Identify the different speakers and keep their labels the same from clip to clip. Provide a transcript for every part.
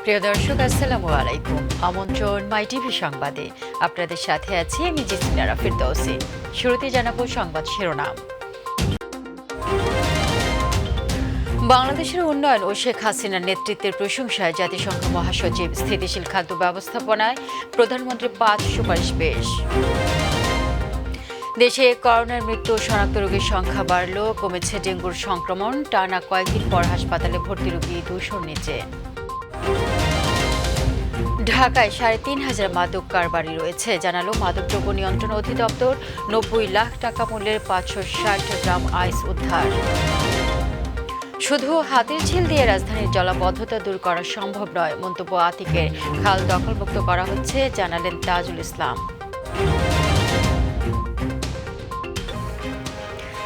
Speaker 1: প্রিয় দর্শক, আসসালামু আলাইকুম। আমন্ত্রণ মাই টিভি সংবাদে। আপনাদের সাথে আছি আমি জিসমিনা ফিরদৌসী। শুরুতে জানাবো সংবাদ শিরোনাম। বাংলাদেশের উন্নয়ন ও শেখ হাসিনার নেতৃত্বের প্রশংসায় জাতিসংঘ মহাসচিব। স্থিতিশীল খাদ্য ব্যবস্থাপনায় প্রধানমন্ত্রী 5 সুপারিশ পেশ। দেশে করোনার মৃত্যু ও শনাক্ত রোগীর সংখ্যা বাড়ল, কমেছে ডেঙ্গুর সংক্রমণ। টানা কয়েকদিন পর হাসপাতালে ভর্তি রোগী 200-র নিচে। ঢাকায় ৩,৫০০ মাদক কারবারি রয়েছে, জানালো মাদকদ্রব্য নিয়ন্ত্রণ অধিদপ্তর। ৯০ লাখ টাকা মূল্যের ৫৬০ গ্রাম আইস উদ্ধার। শুধু হাতের ঝিল দিয়ে রাজধানীর জলাবদ্ধতা দূর করা সম্ভব নয়, মন্তব্য আতিকের। খাল দখলমুক্ত করা হচ্ছে, জানালেন তাজুল ইসলাম।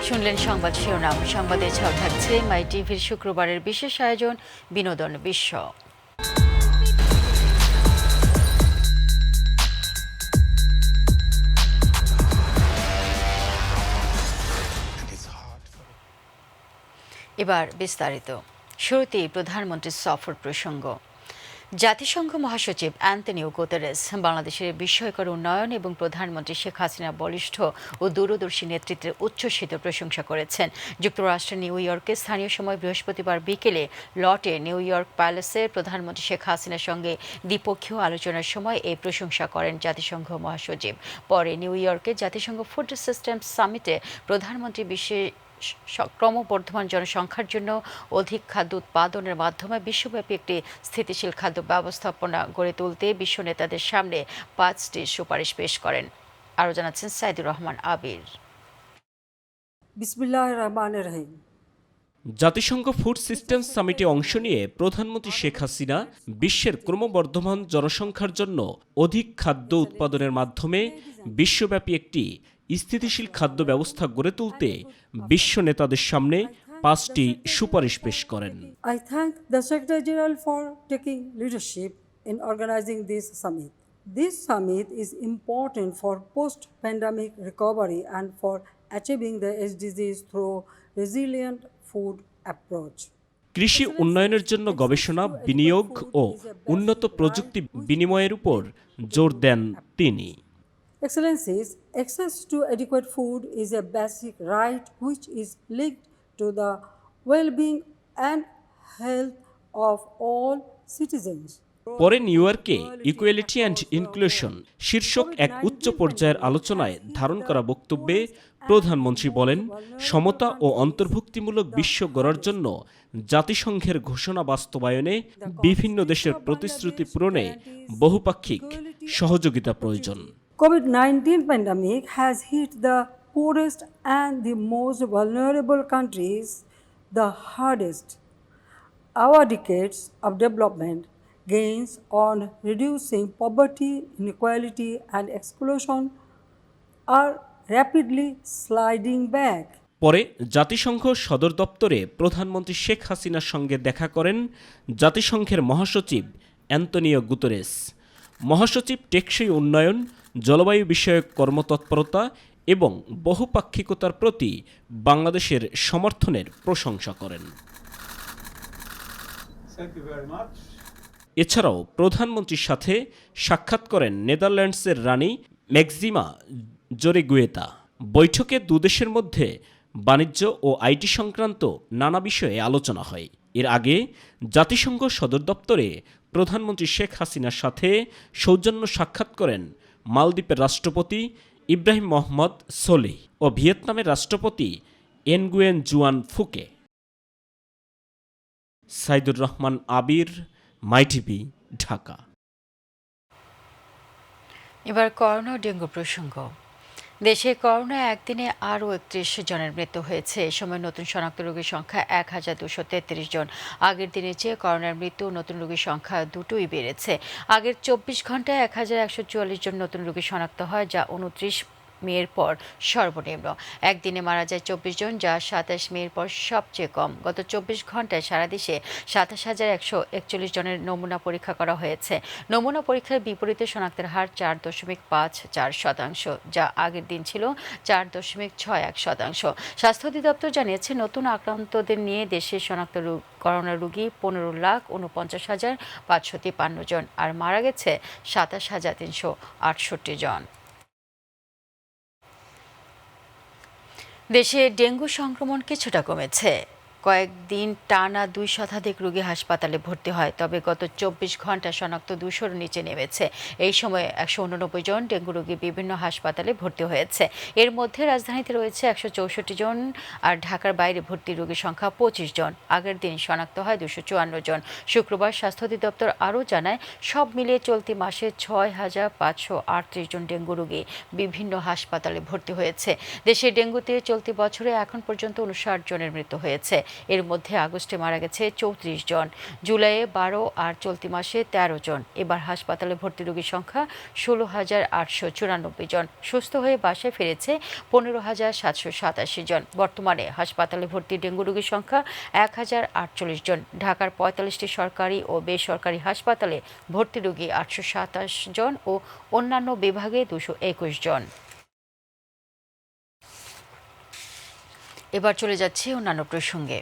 Speaker 1: শুনলেন সংবাদ শিরোনাম। সংবাদে ছাপ থাকছে মাই টিভির শুক্রবারের বিশেষ আয়োজন বিনোদন বিশ্ব। এবার বিস্তারিত। শুরুতেই প্রধানমন্ত্রীর সফর প্রসঙ্গ। জাতিসংঘ মহাসচিব অ্যান্তনিও গুতেরেস বাংলাদেশের বিস্ময়কর উন্নয়ন এবং প্রধানমন্ত্রী শেখ হাসিনার বলিষ্ঠ ও দূরদর্শী নেতৃত্বের উচ্ছ্বসিত প্রশংসা করেছেন। যুক্তরাষ্ট্রের নিউ ইয়র্কে স্থানীয় সময় বৃহস্পতিবার বিকেলে লটে নিউ ইয়র্ক প্যালেসে প্রধানমন্ত্রী শেখ হাসিনার সঙ্গে দ্বিপক্ষীয় আলোচনার সময় এই প্রশংসা করেন জাতিসংঘ মহাসচিব। পরে নিউ ইয়র্কে জাতিসংঘ ফুড সিস্টেম সামিটে প্রধানমন্ত্রী বিশ্বে ক্রমবর্ধমান জনসংখ্যার জন্য অধিক খাদ্য উৎপাদনের মাধ্যমে বিশ্বব্যাপী একটি স্থিতিশীল খাদ্য ব্যবস্থাপনা গড়ে তুলতে বিশ্ব নেতাদের সামনে 5টি সুপারিশ পেশ করেন। আরও জানাচ্ছেন সাইদুর রহমান আবির।
Speaker 2: বিসমিল্লাহির রহমানির রহিম।
Speaker 3: জাতিসংঘ ফুড সিস্টেম সামিটে অংশ নিয়ে প্রধানমন্ত্রী শেখ হাসিনা বিশ্বের ক্রমবর্ধমান জনসংখ্যার জন্য অধিক খাদ্য উৎপাদনের মাধ্যমে বিশ্বব্যাপী একটি স্থিতিশীল খাদ্য ব্যবস্থা গড়ে তুলতে বিশ্ব নেতাদের সামনে 5টি সুপারিশ পেশ করেন।
Speaker 2: I thank the Secretary General for taking leadership in organizing this summit. This summit is important for post-pandemic recovery and for achieving the SDGs through resilient food approach.
Speaker 3: কৃষি উন্নয়নের জন্য গবেষণা, বিনিয়োগ ও উন্নত প্রযুক্তি বিনিময়ের উপর জোর দেন তিনি।
Speaker 2: Excellencies, access to adequate food is a basic right which is linked to the well-being and health of all citizens.
Speaker 3: পরে নিউ ইয়র্কে ইকুয়ালিটি অ্যান্ড ইনক্লুশন শীর্ষক এক উচ্চ পর্যায়ের আলোচনায় ধারণ করা বক্তব্যে প্রধানমন্ত্রী বলেন, সমতা ও অন্তর্ভুক্তিমূলক বিশ্ব গড়ার জন্য জাতিসংঘের ঘোষণা বাস্তবায়নে বিভিন্ন দেশের প্রতিশ্রুতি পূরণে বহুপাক্ষিক সহযোগিতা প্রয়োজন।
Speaker 2: COVID-19 pandemic has hit the poorest and the most vulnerable countries the hardest. Our decades of development gains on reducing poverty, inequality and exclusion are rapidly sliding back.
Speaker 3: পরে জাতিসংঘ সদর দপ্তরে প্রধানমন্ত্রী শেখ হাসিনার সঙ্গে দেখা করেন জাতিসংঘের মহাসচিব অ্যান্তনিও গুতেরেস। মহাসচিব টেকসই উন্নয়ন, জলবায়ু বিষয়ক কর্মতৎপরতা এবং বহুপাক্ষিকতার প্রতি বাংলাদেশের সমর্থনের প্রশংসা করেন। এছাড়াও প্রধানমন্ত্রীর সাথে সাক্ষাৎ করেন নেদারল্যান্ডসের রানী ম্যাক্সিমা জোরেগুয়েতা। বৈঠকে দুদেশের মধ্যে বাণিজ্য ও আইটি সংক্রান্ত নানা বিষয়ে আলোচনা হয়। এর আগে জাতিসংঘ সদর দপ্তরে প্রধানমন্ত্রী শেখ হাসিনার সাথে সৌজন্য সাক্ষাৎ করেন মালদ্বীপের রাষ্ট্রপতি ইব্রাহিম মোহাম্মদ সোলিহ ও ভিয়েতনামের রাষ্ট্রপতি এনগুয়েন জুয়ান ফুকে। সাইদুর রহমান আবির, মাই টিভি, ঢাকা।
Speaker 1: এবার করোনা ও ডেঙ্গু প্রসঙ্গ। দেশে করোনা একদিনে আরও 31 জনের মৃত্যু হয়েছে। এ সময় নতুন শনাক্ত রোগীর সংখ্যা 1233 জন। আগের দিনের চেয়ে করোনার মৃত্যু ও নতুন রোগীর সংখ্যা দুটোই বেড়েছে। আগের 24 ঘন্টায় 1144 জন নতুন রোগী শনাক্ত হয়, যা মের পর সর্বনিম্ন। একদিনে মারা যায় 24 জন, যা 27 মের পর সবচেয়ে কম। গত 24 ঘন্টায় সারা দেশে 27,141 জনের নমুনা পরীক্ষা করা হয়েছে। নমুনা পরীক্ষার বিপরীতে শনাক্তের হার 4.54%, যা আগের দিন ছিল 4.61%। স্বাস্থ্য অধিদপ্তর জানিয়েছে, নতুন আক্রান্তদের নিয়ে দেশে শনাক্ত করোনা রোগী 15,49,553 জন, আর মারা গেছে 27,368 জন। দেশে ডেঙ্গু সংক্রমণ কিছুটা কমেছে। কয়েকদিন টানা 2 শতাধিক রোগী হাসপাতালে ভর্তি হয়, তবে গত 24 ঘন্টা শনাক্ত 200-র নিচে নেমেছে। এই সময়ে 189 জন ডেঙ্গু রোগী বিভিন্ন হাসপাতালে ভর্তি হয়েছে। এর মধ্যে রাজধানীতে রয়েছে 164 জন, আর ঢাকার বাইরে ভর্তি রোগীর সংখ্যা 25 জন। আগের দিন শনাক্ত হয় 254 জন। শুক্রবার স্বাস্থ্য অধিদপ্তর আরও জানায়, সব মিলিয়ে চলতি মাসে 6,538 জন ডেঙ্গু রোগী বিভিন্ন হাসপাতালে ভর্তি হয়েছে। দেশে ডেঙ্গুতে চলতি বছরে এখন পর্যন্ত 59 জনের মৃত্যু হয়েছে। এর মধ্যে আগস্টে মারা গেছে 34 জন, জুলাইয়ে 12 আর চলতি মাসে 13 জন। এবার হাসপাতালে ভর্তি রোগীর সংখ্যা 16,894 জন। সুস্থ হয়ে বাসায় ফিরেছে 15,787 জন। বর্তমানে হাসপাতালে ভর্তি ডেঙ্গু রোগীর সংখ্যা 1,048 জন। ঢাকার 45টি সরকারি ও বেসরকারি হাসপাতালে ভর্তি রোগী 827 জন ও অন্যান্য বিভাগে 221 জন। এবার চলে যাচ্ছে অন্যান্য প্রসঙ্গে।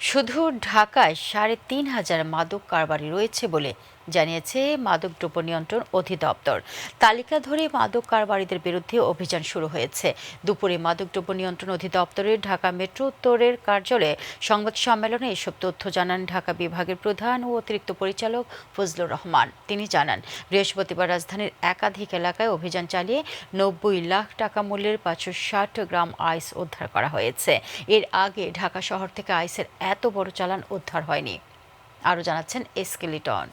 Speaker 1: শুধু ঢাকায় 3,500 মাদক কারবারি রয়েছে বলে জানিয়েছে মাদকদ্রব্য নিয়ন্ত্রণ অধিদপ্তর। তালিকা ধরে মাদক কারবারিদের বিরুদ্ধে অভিযান শুরু হয়েছে। দুপুরে মাদকদ্রব্য নিয়ন্ত্রণ অধিদপ্তরের ঢাকা মেট্রো উত্তরের কার্যালয়ে সংবাদ সম্মেলনে এসব তথ্য জানান ঢাকা বিভাগের প্রধান ও অতিরিক্ত পরিচালক ফজলুর রহমান। তিনি জানান, বৃহস্পতিবার রাজধানীর একাধিক এলাকায় অভিযান চালিয়ে 90 লাখ টাকা মূল্যের 560 গ্রাম আইস উদ্ধার করা হয়েছে। এর আগে ঢাকা শহর থেকে আইসের এত বড় চালান উদ্ধার হয়নি। আরও জানাচ্ছেন এসকে লিটন।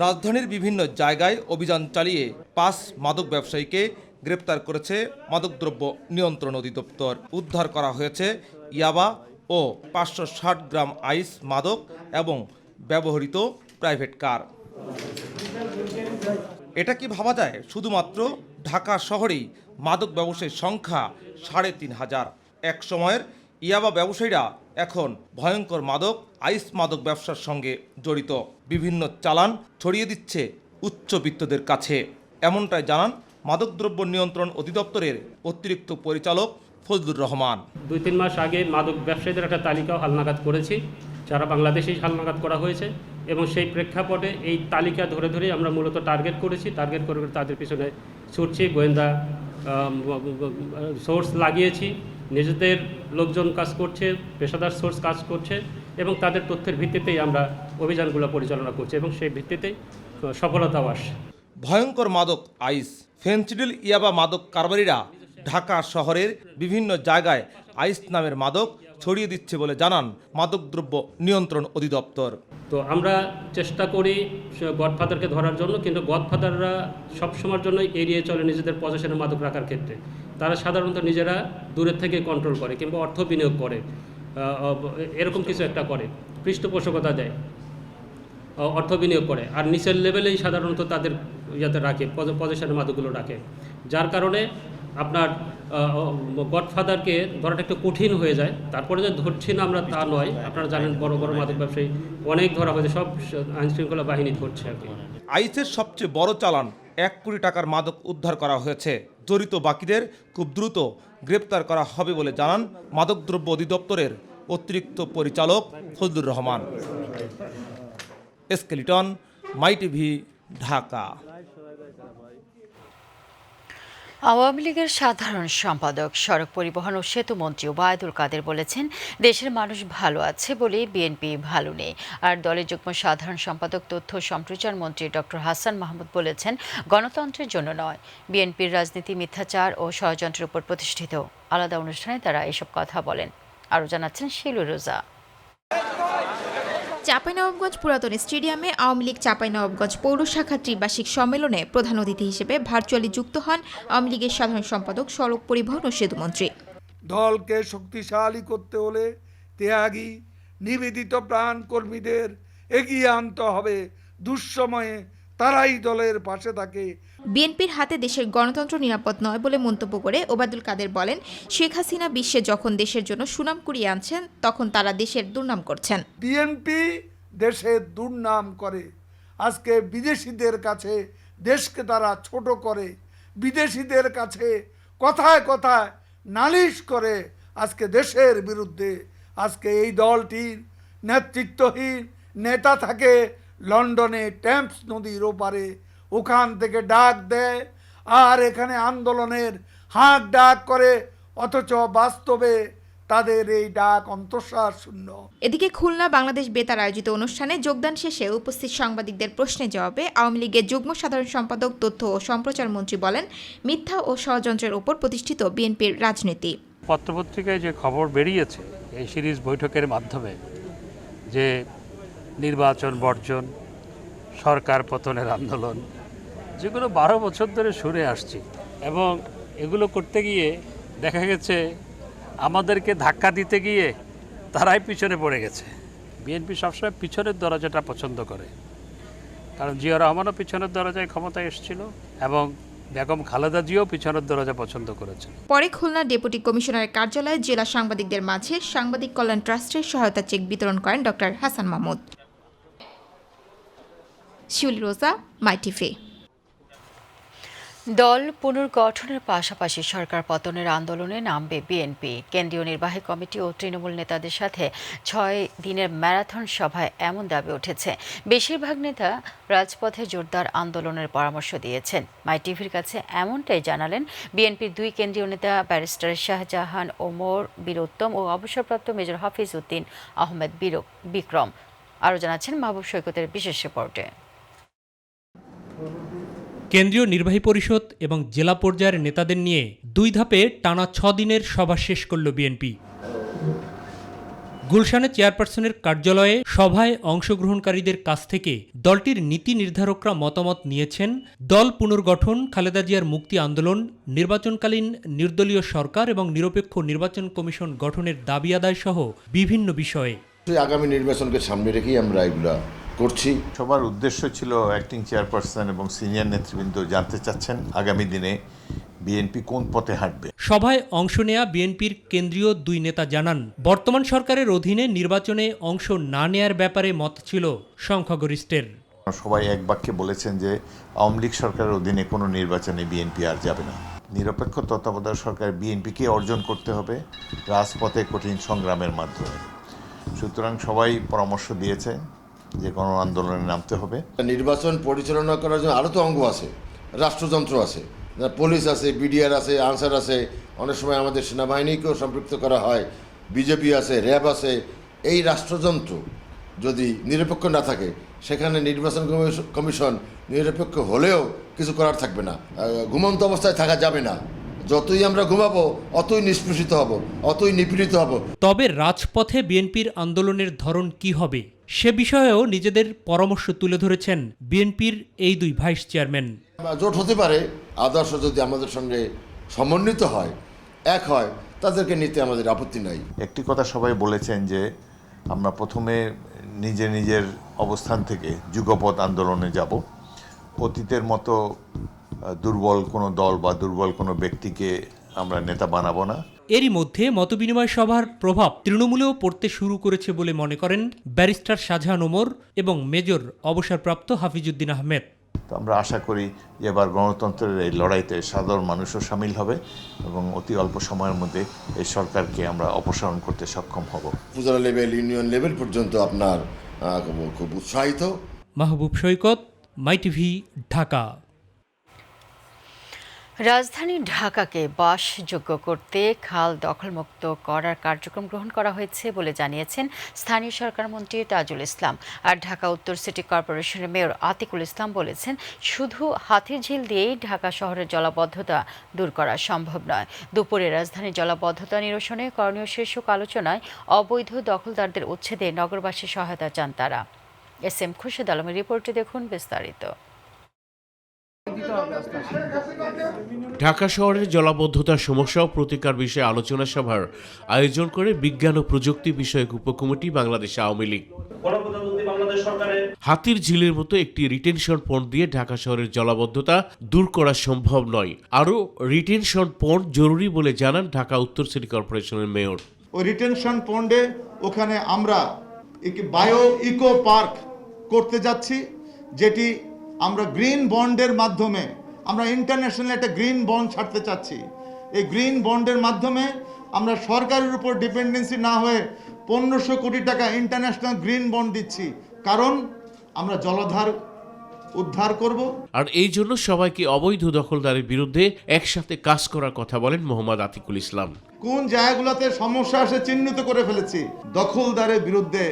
Speaker 4: রাজধানীর বিভিন্ন জায়গায় অভিযান চালিয়ে 5 মাদক ব্যবসায়ীকে গ্রেপ্তার করেছে মাদকদ্রব্য নিয়ন্ত্রণ অধিদপ্তর। উদ্ধার করা হয়েছে ইয়াবা ও 560 গ্রাম আইস মাদক এবং ব্যবহৃত প্রাইভেট কার। এটা কি ভাবা যায়, শুধুমাত্র ঢাকা শহরেই মাদক ব্যবসায়ীর সংখ্যা 3,500। এক সময়ের ইয়াবা ব্যবসায়ীরা এখন ভয়ঙ্কর মাদক আইস মাদক ব্যবসার সঙ্গে জড়িত। বিভিন্ন চালান ছড়িয়ে দিচ্ছে উচ্চবিত্তদের কাছে, এমনটাই জানান মাদকদ্রব্য নিয়ন্ত্রণ অধিদপ্তরের অতিরিক্ত পরিচালক ফজলুর রহমান।
Speaker 5: 2-3 মাস আগে মাদক ব্যবসায়ীদের একটা তালিকাও হালনাগাদ করেছি, যারা বাংলাদেশেই হালনাগাদ করা হয়েছে, এবং সেই প্রেক্ষাপটে এই তালিকা ধরে ধরে আমরা মূলত টার্গেট করে তাদের পিছনে ছুটছি, গোয়েন্দা সোর্স লাগিয়েছি, নিজেদের লোকজন কাজ করছে, পেশাদার সোর্স কাজ করছে, এবং তাদের তথ্যের ভিত্তিতেই আমরা অভিযানগুলো পরিচালনা করছি, এবং সেই ভিত্তিতেই সফলতাও আসে।
Speaker 4: ভয়ঙ্কর মাদক আইস, ফেনসিডিল ইয়াবা মাদক কারবারিরা ঢাকা শহরের বিভিন্ন জায়গায় আইস নামের মাদক ছড়িয়ে দিচ্ছে বলে জানান মাদকদ্রব্য নিয়ন্ত্রণ অধিদপ্তর।
Speaker 5: তো আমরা চেষ্টা করি গডফাদারকে ধরার জন্য, কিন্তু গডফাদাররা সবসময়ের জন্য এড়িয়ে চলে নিজেদের পজিশনে মাদক রাখার ক্ষেত্রে। তারা সাধারণত নিজেরা দূরের থেকে কন্ট্রোল করে কিংবা অর্থ বিনিয়োগ করে, এরকম কিছু একটা করে, পৃষ্ঠপোষকতা দেয়, অর্থ বিনিয়োগ করে, আর নিচের লেভেলেই সাধারণত তাদের ইয়াতে রাখে, পজিশনে মাদকগুলো রাখে। যার কারণে আপনার গডফাদারকে ধরাটা একটু কঠিন হয়ে যায়। তারপরে যে ধরছি না আমরা তা নয়, আপনারা জানেন বড় বড় মাদক ব্যবসায়ী অনেক ধরা হয়েছে, সব আইনশৃঙ্খলা বাহিনী ধরছে আর কি।
Speaker 4: আইসের সবচেয়ে বড় চালান 1 কোটি টাকার মাদক উদ্ধার করা হয়েছে। জড়িত বাকিদের খুব দ্রুত গ্রেপ্তার করা হবে বলে জানান মাদকদ্রব্য অধিদপ্তরের অতিরিক্ত পরিচালক ফজলুর রহমান। এসকে লিটন, মাই টিভি, ঢাকা।
Speaker 1: আওয়ামী লীগের সাধারণ সম্পাদক, সড়ক পরিবহন ও সেতু মন্ত্রী ওবায়দুল কাদের বলেছেন, দেশের মানুষ ভালো আছে বলে বিএনপি ভালো নেই। আর দলের যুগ্ম সাধারণ সম্পাদক, তথ্য সম্প্রচার মন্ত্রী ডক্টর হাসান মাহমুদ বলেছেন, গণতন্ত্রের জন্য নয়, বিএনপির রাজনীতি মিথ্যাচার ও ষড়যন্ত্রের উপর প্রতিষ্ঠিত। আলাদা অনুষ্ঠানে তারা এসব কথা বলেন। আরও জানাচ্ছেন শিলু রোজা।
Speaker 6: চাঁপাইনবাবগঞ্জ পুরাতন স্টেডিয়ামে আওয়ামী লীগ চাঁপাইনবাবগঞ্জ পৌর শাখার ত্রিবার্ষিক সম্মেলনে প্রধান অতিথি হিসেবে ভার্চুয়ালি যুক্ত হন আওয়ামী লীগের সাধারণ সম্পাদক, সড়ক পরিবহন ও সেতু মন্ত্রী।
Speaker 7: দলকে শক্তিশালী করতে হলে ত্যাগী নিবেদিত প্রাণ কর্মীদের এগিয়ে আনতে হবে। দুঃসময়ে তারাই দলের পাশে থাকে।
Speaker 6: বিএনপির হাতে দেশের গণতন্ত্র নিরাপদ নয় বলে মন্তব্য করে ওবায়দুল কাদের বলেন, শেখ হাসিনা বিশ্বে যখন দেশের জন্য সুনাম কুড়িয়ে আনছেন তখন তারা দেশের দুর্নাম করছেন।
Speaker 7: বিএনপি দেশের দুর্নাম করে, আজকে বিদেশিদের কাছে দেশকে তারা ছোট করে, বিদেশিদের কাছে কথায় কথায় নালিশ করে আজকে দেশের বিরুদ্ধে। আজকে এই দলটির নেতৃত্বহীন নেতা থাকে লন্ডনে টেমস নদীর ওপারে, ওখান থেকে ডাক দেয় আর এখানে আন্দোলনের হাঁক ডাক করে, অথচ বাস্তবে তাদের এই ডাক অন্তঃসার শূন্য।
Speaker 6: এদিকে খুলনা বাংলাদেশ বেতার আয়োজিত অনুষ্ঠানে যোগদান শেষে উপস্থিত সাংবাদিকদের প্রশ্নের জবাবে আওয়ামী লীগের যুগ্ম সাধারণ সম্পাদক তথ্য ও সম্প্রচার মন্ত্রী বলেন, মিথ্যা ও ষড়যন্ত্রের ওপর প্রতিষ্ঠিত বিএনপির রাজনীতি।
Speaker 8: পত্রপত্রিকায় যে খবর বেরিয়েছে এই সিরিজ বৈঠকের মাধ্যমে যে নির্বাচন বর্জন, সরকার পতনের আন্দোলন, যেগুলো 12 বছর ধরে শুনে আসছি, এবং এগুলো করতে গিয়ে দেখা গেছে আমাদেরকে ধাক্কা দিতে গিয়ে তারাই পিছনে পড়ে গেছে। বিএনপি সবসময় পিছনের দরজাটা পছন্দ করে, কারণ জিয়া রহমানও পিছনের দরজায় ক্ষমতায় এসেছিল এবং বেগম খালেদা জিয়াও পিছনের দরজা পছন্দ করেছেন।
Speaker 6: পরে খুলনা ডেপুটি কমিশনারের কার্যালয়ে জেলা সাংবাদিকদের মাঝে সাংবাদিক কল্যাণ ট্রাস্টের সহায়তা চেক বিতরণ করেন ডক্টর হাসান মাহমুদ। শিউলি রোজা, মাই টিভি।
Speaker 1: দল পুনর্গঠনের পাশাপাশি সরকার পতনের আন্দোলনে নামবে বিএনপি। কেন্দ্রীয় নির্বাহী কমিটি ও তৃণমূল নেতাদের সাথে 6 দিনের ম্যারাথন সভায় এমন দাবি উঠেছে। বেশিরভাগ নেতা রাজপথে জোরদার আন্দোলনের পরামর্শ দিয়েছেন। মাই টিভির কাছে এমনটাই জানালেন বিএনপির 2 কেন্দ্রীয় নেতা ব্যারিস্টার শাহজাহান ওমর বীরউত্তম ও অবসরপ্রাপ্ত মেজর হাফিজ উদ্দিন আহমেদ বিক্রম। আরও জানাচ্ছেন মাহবুব সৈকতের বিশেষ রিপোর্টে।
Speaker 9: কেন্দ্রীয় নির্বাহী পরিষদ এবং জেলা পর্যায়ের নেতাদের নিয়ে 2 ধাপে টানা 6 দিনের সভা শেষ করল বিএনপি। গুলশানে চেয়ারপারসনের কার্যালয়ে সভায় অংশগ্রহণকারীদের কাছ থেকে দলটির নীতি নির্ধারকরা মতামত নিয়েছেন দল পুনর্গঠন, খালেদা জিয়ার মুক্তি আন্দোলন, নির্বাচনকালীন নির্দলীয় সরকার এবং নিরপেক্ষ নির্বাচন কমিশন গঠনের দাবি আদায় সহ বিভিন্ন বিষয়ে।
Speaker 10: আগামী নির্বাচনকে সামনে রেখেই আমরা এগুলা করছি।
Speaker 11: সবার উদ্দেশ্য ছিল অ্যাক্টিং চেয়ারপারসন এবং সিনিয়র নেতৃবৃন্দ জানতে চাচ্ছেন আগামী দিনে বিএনপি কোন পথে হাঁটবে।
Speaker 9: সভায় অংশ নেয়া বিএনপির কেন্দ্রীয় 2 নেতা জানান, বর্তমান সরকারের অধীনে নির্বাচনে অংশ না নেয়ার ব্যাপারে মত ছিল সংখ্যাগরিষ্ঠের।
Speaker 11: সবাই এক বাক্যে বলেছেন যে আওয়ামী লীগ সরকারের অধীনে কোনো নির্বাচনে বিএনপি আর যাবে না। নিরপেক্ষ তত্ত্বাবধায়ক সরকার বিএনপিকে অর্জন করতে হবে রাজপথে কঠিন সংগ্রামের মাধ্যমে। সুতরাং সবাই পরামর্শ দিয়েছে যে কোনো আন্দোলনে নামতে হবে।
Speaker 10: নির্বাচন পরিচালনা করার জন্য আরও তো অঙ্গ আছে, রাষ্ট্রযন্ত্র আছে, পুলিশ আছে, বিডিআর আছে, আনসার আছে, অনেক সময় আমাদের সেনাবাহিনীকেও সম্পৃক্ত করা হয়, বিজেপি আছে, র্যাব আছে। এই রাষ্ট্রযন্ত্র যদি নিরপেক্ষ না থাকে সেখানে নির্বাচন কমিশন নিরপেক্ষ হলেও কিছু করার থাকবে না, ঘুমন্ত অবস্থায় থাকা যাবে না। যতই আমরা ঘুমাবো অতই নিষ্পেষিত হব, অতই নিপীড়িত হব।
Speaker 9: তবে রাজপথে বিএনপির আন্দোলনের ধরন কি হবে সে বিষয়েও নিজেদের পরামর্শ তুলে ধরেছেন বিএনপির এই 2 ভাইস চেয়ারম্যান।
Speaker 10: জোট হতে পারে, আদর্শ যদি আমাদের সঙ্গে সমন্বিত হয়, এক হয়, তাদেরকে নিতে আমাদের আপত্তি নাই।
Speaker 11: একটি কথা সবাই বলেছেন যে আমরা প্রথমে নিজের অবস্থান থেকে যুগপৎ আন্দোলনে যাব। অতীতের মতো দুর্বল কোনো দল বা দুর্বল কোনো ব্যক্তিকে আমরা নেতা বানাবো না।
Speaker 9: এরই মধ্যে মতবিনিময় সভার প্রভাব তৃণমূলেও পড়তে শুরু করেছে বলে মনে করেন ব্যারিস্টার শাহজাহান ওমর এবং মেজর অবসরপ্রাপ্ত হাফিজ উদ্দিন আহমেদ।
Speaker 11: তো আমরা আশা করি যে এবার গণতন্ত্রের এই লড়াইতে সাধারণ মানুষও সামিল হবে এবং অতি অল্প সময়ের মধ্যে এই সরকারকে আমরা অপসারণ করতে সক্ষম হব।
Speaker 10: উপজেলা লেভেল, ইউনিয়ন লেভেল পর্যন্ত আপনার খুব উৎসাহিত।
Speaker 9: মাহবুব সৈকত, মাই টিভি, ঢাকা।
Speaker 1: রাজধানী ঢাকাকে বাসযোগ্য করতে খাল দখলমুক্ত করার কার্যক্রম গ্রহণ করা হয়েছে বলে জানিয়েছেন স্থানীয় সরকার মন্ত্রী তাজুল ইসলাম। আর ঢাকা উত্তর সিটি কর্পোরেশনের মেয়র আতিকুল ইসলাম বলেছেন, শুধু হাতিরঝিল দিয়েই ঢাকা শহরের জলাবদ্ধতা দূর করা সম্ভব নয়। দুপুরে রাজধানীর জলাবদ্ধতা নিরসনে করণীয় শীর্ষক আলোচনায় অবৈধ দখলদারদের উচ্ছেদে নগরবাসীর সহায়তা চান তারা। SM খুরশেদ আলমের রিপোর্টে দেখুন বিস্তারিত।
Speaker 12: ঢাকা শহরের জলাবদ্ধতার সমস্যা ও প্রতিকার বিষয়ে আলোচনা সভার আয়োজন করে বিজ্ঞান ও প্রযুক্তি বিষয়ক উপকমিটি বাংলাদেশ আওয়ামী লীগ। হাতির ঝিলের মতো একটি রিটেনশন পন্ড দিয়ে ঢাকা শহরের জলাবদ্ধতা দূর করা সম্ভব নয়। আরও রিটেনশন পন্ড জরুরি বলে জানান ঢাকা উত্তর সিটি কর্পোরেশনের মেয়র।
Speaker 13: ওই রিটেনশন পন্ডে ওখানে আমরা বায়ো ইকো পার্ক করতে যাচ্ছি, যেটি আমরা গ্রিন বন্ডের মাধ্যমে আমরা ইন্টারন্যাশনাল একটা গ্রিন বন্ড ছাড়তে চাচ্ছি। এই গ্রিন বন্ডের মাধ্যমে আমরা সরকারের উপর ডিপেন্ডেন্সি না হয়ে 1500 কোটি টাকা ইন্টারন্যাশনাল গ্রিন বন্ড দিচ্ছি, কারণ আমরা জলাধার উদ্ধার করব।
Speaker 12: আর এই জন্য সবাইকে অবৈধ দখলদারের বিরুদ্ধে একসাথে কাজ করার কথা বলেন মোহাম্মদ আতিকুল ইসলাম।
Speaker 13: কোন জায়গাগুলোতে সমস্যা আসে চিহ্নিত করে ফেলেছি, দখলদারের বিরুদ্ধে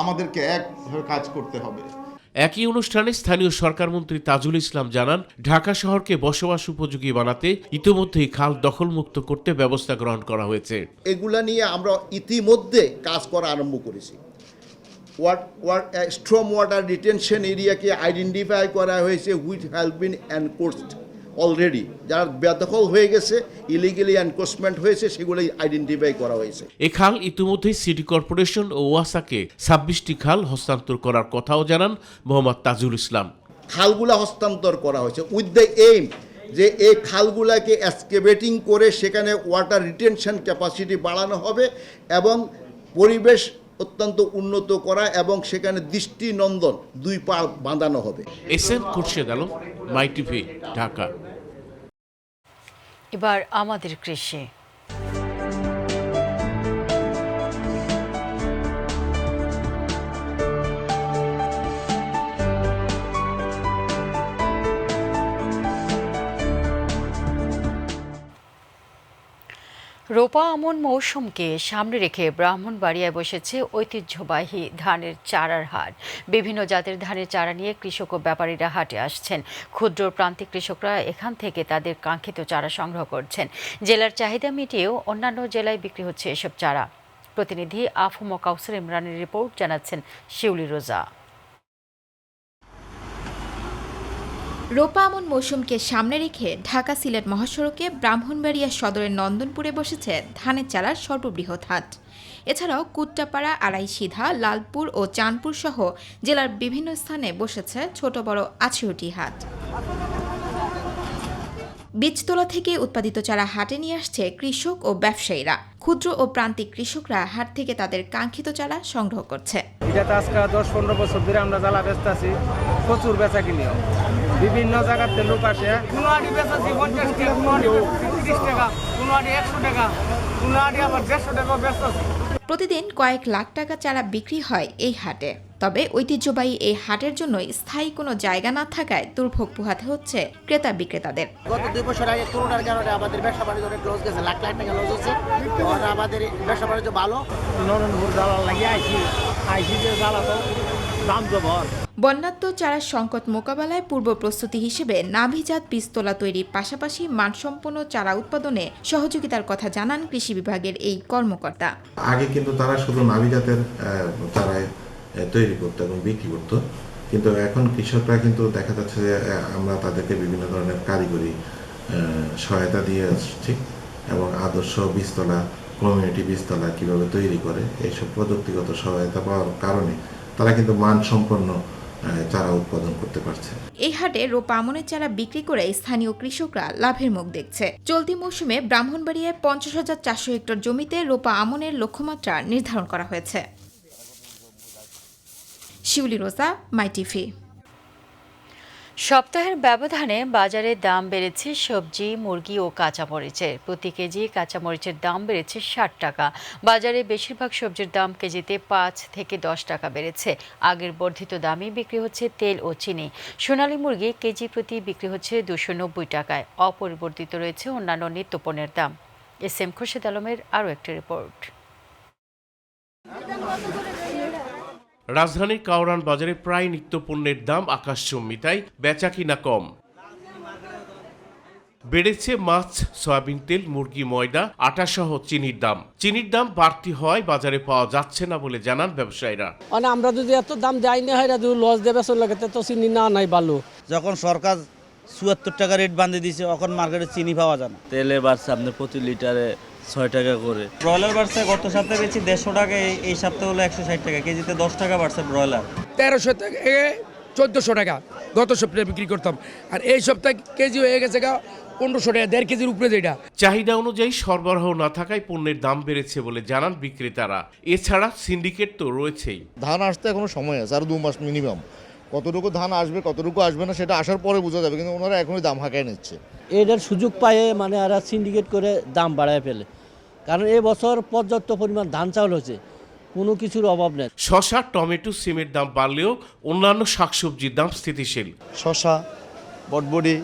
Speaker 13: আমাদেরকে একভাবে কাজ করতে হবে।
Speaker 12: একই অনুষ্ঠানে স্থানীয় সরকারমন্ত্রী তাজুল ইসলাম জানান, ঢাকা শহরকে বসবাস উপযোগী বানাতে ইতিমধ্যেই খাল দখলমুক্ত করতে ব্যবস্থা গ্রহণ করা হয়েছে।
Speaker 14: এগুলা নিয়ে আমরা ইতিমধ্যে কাজ করা আরম্ভ করেছি। স্ট্রম ওয়াটার রিটেনশন এরিয়াকে আইডেন্টিফাই করা হয়েছে, হুইচ হ্যাভ বিন এনক্রোচড অলরেডি। যারা বেদখল হয়ে গেছে, ইলিগালি এনক্রোচমেন্ট হয়েছে, সেগুলোই আইডেন্টিফাই করা হয়েছে।
Speaker 12: এ খাল ইতিমধ্যেই সিটি কর্পোরেশন ও ওয়াসাকে 26টি খাল হস্তান্তর করার কথাও জানান মোহাম্মদ তাজুল ইসলাম।
Speaker 14: খালগুলা হস্তান্তর করা হয়েছে উইথ দ্য এইম যে এই খালগুলাকে এক্সকেভেটিং করে সেখানে ওয়াটার রিটেনশন ক্যাপাসিটি বাড়ানো হবে এবং পরিবেশ অত্যন্ত উন্নত করা এবং সেখানে দৃষ্টিনন্দন 2 পাড় বাঁধানো হবে।
Speaker 12: এসএম খুরশেদ আলম, মাই টিভি, ঢাকা।
Speaker 1: এবার আমাদের কৃষি। রোপা আমন মৌসুমকে সামনে রেখে ব্রাহ্মণবাড়িয়ায় বসেছে ঐতিহ্যবাহী ধানের চারার হাট। বিভিন্ন জাতের ধানের চারা নিয়ে কৃষক ও ব্যাপারীরা হাটে আসছেন। ক্ষুদ্র প্রান্তিক কৃষকরা এখান থেকে তাদের কাঙ্ক্ষিত চারা সংগ্রহ করছেন। জেলার চাহিদা মিটিয়েও অন্যান্য জেলায় বিক্রি হচ্ছে এসব চারা। প্রতিনিধি আফম কাউসার ইমরানের রিপোর্ট, জানাচ্ছেন শিউলি রোজা।
Speaker 6: রোপা আমন মৌসুমকে সামনে রেখে ঢাকা সিলেট মহাসড়কে ব্রাহ্মণবাড়িয়া সদরের নন্দনপুরে বসেছে ধানের চারার সর্ববৃহৎ হাট। এছাড়াও কুট্টাপাড়া, আড়াইসিধা, লালপুর ও চাঁদপুর সহ জেলার বিভিন্ন স্থানে বসেছে ছোট বড় 18টি হাট। বীজতলা থেকে উৎপাদিত চারা হাটে নিয়ে আসছে কৃষক ও ব্যবসায়ীরা। ক্ষুদ্র ও প্রান্তিক কৃষকরা হাট থেকে তাদের কাঙ্ক্ষিত চারা সংগ্রহ করছে।
Speaker 15: এটা আজকে 10-15 বছর ধরে আমরা জ্বালা ব্যস্ত আছি, প্রচুর বেচা কিনিও বিভিন্ন জায়গাতে লোক আসে। কোনো আড়ি বেচাছি 50 টাকা, কোনো আড়ি 30 টাকা, কোনো আড়ি 100 টাকা, কোনো আড়ি আবার 150 টাকা বেচতেছি।
Speaker 6: প্রতিদিন কয়েক লাখ টাকা চারা বিক্রি হয় এই হাটে। তবে ঐতিহ্যবাহী এই হাটের জন্য স্থায়ী কোনো জায়গা না থাকায় দুর্ভোগ পোহাতে হচ্ছে ক্রেতা বিক্রেতাদের।
Speaker 16: গত 2 বছর আগে করোনার কারণে আমাদের ব্যবসা বাণিজ্য অনেক লস গেছে, লাখ লাখ টাকা লস হচ্ছে। আমাদের ব্যবসা বাণিজ্য ভালো।
Speaker 15: নরনপুর জ্বালা লাগিয়ে আইসি যে জ্বালা তো দাম জবর।
Speaker 6: বন্যাত্ম চারার সংকট মোকাবেলায় পূর্ব প্রস্তুতি হিসেবে নাভিজাত বীজতলা তৈরির পাশাপাশি মানসম্পন্ন চারা উৎপাদনে সহযোগিতার কথা জানান কৃষি বিভাগের এই কর্মকর্তা।
Speaker 17: আগে কিন্তু তারা শুধু নাভিজাতের চারায় তৈরি করতো এবং বিক্রি করতো, কিন্তু এখন কৃষকরা কিন্তু দেখা যাচ্ছে যে আমরা তাদেরকে বিভিন্ন ধরনের কারিগরি সহায়তা দিয়ে আসছি এবং আদর্শ বীজতলা, কমিউনিটি বীজতলা কীভাবে তৈরি করে এইসব প্রযুক্তিগত সহায়তা পাওয়ার কারণে তারা কিন্তু মানসম্পন্ন চারা উৎপাদন করতে পারছে।
Speaker 6: এই হাটে রোপা আমনের চারা বিক্রি করে স্থানীয় কৃষকরা লাভের মুখ দেখছে। চলতি মৌসুমে ব্রাহ্মণবাড়িয়ায় 50,400 হেক্টর জমিতে রোপা আমনের লক্ষ্যমাত্রা নির্ধারণ করা হয়েছে। শিউলি রোজা, মাই টিভি।
Speaker 1: সপ্তাহের ব্যবধানে বাজারে দাম বেড়েছে সবজি, মুরগি ও কাঁচামরিচের। প্রতি কেজি কাঁচামরিচের দাম বেড়েছে 60 টাকা। বাজারে বেশিরভাগ সবজির দাম কেজিতে 5 থেকে 10 টাকা বেড়েছে। আগের বর্ধিত দামে বিক্রি হচ্ছে তেল ও চিনি। সোনালী মুরগি কেজি প্রতি বিক্রি হচ্ছে 290 টাকায়। অপরিবর্তিত রয়েছে অন্যান্য নিত্যপণ্যের দাম। এসএম খুরশেদ আলমের আরও একটি রিপোর্ট।
Speaker 12: রাজধানীর কাওরান বাজারে প্রায় নিত্যপণ্যের দাম আকাশচুম্বী, তাই বেচা কিনা কম। বেড়েছে মাছ, সয়াবিন তেল, মুরগি, ময়দা, আটা সহ চিনির দাম। চিনির দাম বাড়তি হওয়ায় বাজারে পাওয়া যাচ্ছে না বলে জানান ব্যবসায়ীরা।
Speaker 18: আমরা যদি এত দাম যাই না হয় লস দেবে চলে তো চিনি না নাই ভালো।
Speaker 19: যখন সরকার 74 টাকা রেট বাঁধিয়ে দিয়েছে, এখন মার্কেটে চিনি পাওয়া যায় না। তেলের বাড়ছে আপনার প্রতি লিটারে 6 টাকা করে। ব্রয়লার বাড়ছে গত সপ্তাহে বেশি 150 টাকা, এই সপ্তাহে হলো 160 টাকা। কেজিতে 10 টাকা বাড়ছে ব্রয়লার।
Speaker 15: 1300 থেকে 1400 টাকা গত সপ্তাহে বিক্রি করতাম, আর এই সপ্তাহে কেজি হয়ে গেছে 1500 টাকা, 1.5 কেজির উপরে যেটা।
Speaker 12: চাহিদা অনুযায়ী সরবরাহ না থাকায় পণ্যের দাম বেড়েছে বলে জানান বিক্রেতারা। এছাড়া সিন্ডিকেট তো রয়েছেই।
Speaker 20: ধান আসতে এখনো সময় আছে, আর 2 মাস মিনিমাম। কতটুকু ধান আসবে কতটুকু আসবে না সেটা আসার পরে বোঝা যাবে, কিন্তু ওনারা এখনই দাম হাঁকায় নিচ্ছে।
Speaker 19: এটার সুযোগ পায়ে মানে আর সিন্ডিকেট করে দাম বাড়ায় ফেলে, কারণ এবছর পর্যাপ্ত পরিমাণ ধান চাউল হয়েছে, কোনো কিছুর অভাব নেই।
Speaker 12: শসা, টমেটো, সিমের দাম বাড়লেও অন্যান্য শাকসবজির দাম স্থিতিশীল।
Speaker 15: শসা, বটবড়ি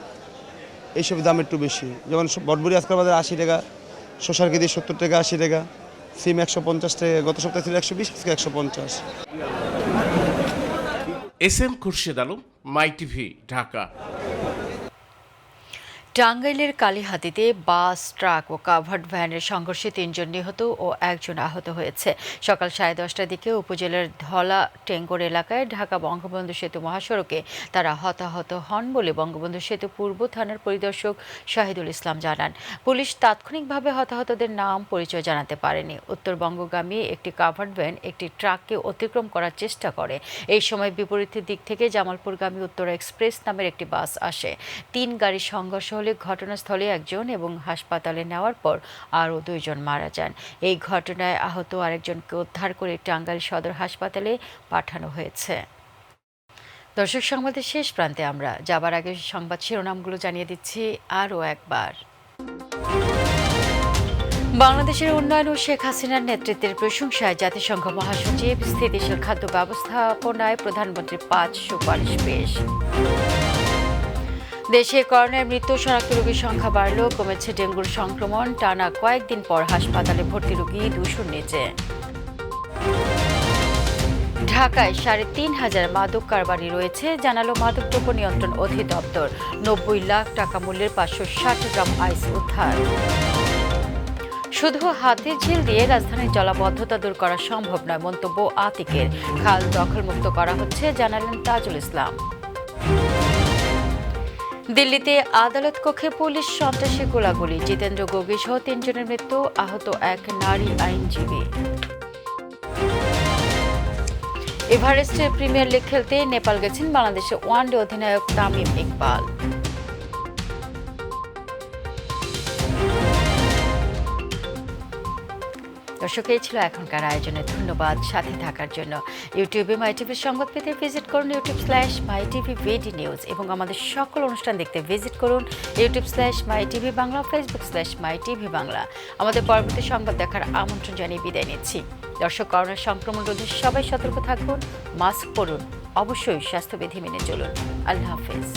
Speaker 15: এইসব দাম একটু বেশি, যেমন বটবড়ি আজকাল বাজারে 80 টাকা, শসার কেজি 70 টাকা 80 টাকা, সিম 150 টাকা, গত সপ্তাহে ছিল 120, আজকে 150।
Speaker 12: SM খুরশেদ আলম, মাই টিভি, ঢাকা।
Speaker 1: টাঙ্গাইলের কালীহাতিতে বাস, ট্রাক ও কাভার্ড ভ্যানের সংঘর্ষে 3 জন নিহত ও 1 জন আহত হয়েছে। সকাল 10:30টার দিকে উপজেলার ধলা টেঙ্গর এলাকায় ঢাকা বঙ্গবন্ধু সেতু মহাসড়কে তারা হতাহত হন বলে বঙ্গবন্ধু সেতু পূর্ব থানার পরিদর্শক শাহিদুল ইসলাম জানান। পুলিশ তাৎক্ষণিকভাবে হতাহতদের নাম পরিচয় জানাতে পারেনি। উত্তরবঙ্গগামী একটি কাভার্ড ভ্যান একটি ট্রাককে অতিক্রম করার চেষ্টা করে। এই সময় বিপরীত দিক থেকে জামালপুরগামী উত্তরা এক্সপ্রেস নামের একটি বাস আসে। 3 গাড়ির সংঘর্ষ হলে ঘটনাস্থলে 1 জন এবং হাসপাতালে নেওয়ার পর আরও 2 জন মারা যান। এই ঘটনায় আহত আরেকজনকে উদ্ধার করে টাঙ্গাইল সদর হাসপাতালে পাঠানো হয়েছে। দর্শক, সংবাদের শেষ প্রান্তে আমরা যাবার আগে সংবাদ শিরোনামগুলো জানিয়ে দিচ্ছি আরও একবার। বাংলাদেশের উন্নয়ন ও শেখ হাসিনার নেতৃত্বের প্রশংসায় জাতিসংঘ মহাসচিব স্থিতিশীল খাদ্য ব্যবস্থাপনায় প্রধানমন্ত্রীর 5 সুপারিশ পেশ। দেশে করোনায় মৃত্যু শনাক্ত রোগীর সংখ্যা বাড়লেও কমেছে ডেঙ্গুর সংক্রমণ। টানা কয়েকদিন পর হাসপাতালে ভর্তি রোগী 200-র নিচে। ঢাকায় 3,500 মাদক কারবারি রয়েছে, জানালো মাদকদ্রব্য নিয়ন্ত্রণ অধিদপ্তর। 90 লাখ টাকা মূল্যের 560 গ্রাম আইস উদ্ধার। শুধু হাতের ঝিল দিয়ে রাজধানীর জলাবদ্ধতা দূর করা সম্ভব নয়, মন্তব্য আতিকের। খাল দখলমুক্ত করা হচ্ছে, জানালেন তাজুল ইসলাম। দিল্লিতে আদালত কক্ষে পুলিশ সন্ত্রাসী গোলাগুলি, জিতেন্দ্র গগৈ সহ 3 জনের মৃত্যু, আহত 1 নারী আইনজীবী। এভারেস্টের প্রিমিয়ার লিগ খেলতে নেপাল গেছেন বাংলাদেশের ওয়ানডে অধিনায়ক তামিম ইকবাল। দর্শক, এই ছিল এখনকার আয়োজনে। ধন্যবাদ সাথে থাকার জন্য। ইউটিউবে মাই টিভির সংবাদ পেতে ভিজিট করুন youtube/mytvvd নিউজ এবং আমাদের সকল অনুষ্ঠান দেখতে ভিজিট করুন youtube/mytv বাংলা, facebook/mytv বাংলা। আমাদের পরবর্তী সংবাদ দেখার আমন্ত্রণ জানিয়ে বিদায় নিচ্ছি। দর্শক, করোনা সংক্রমণ রোধে সবাই সতর্ক থাকুন, মাস্ক পরুন, অবশ্যই স্বাস্থ্যবিধি মেনে চলুন। আল্লাহ হাফেজ।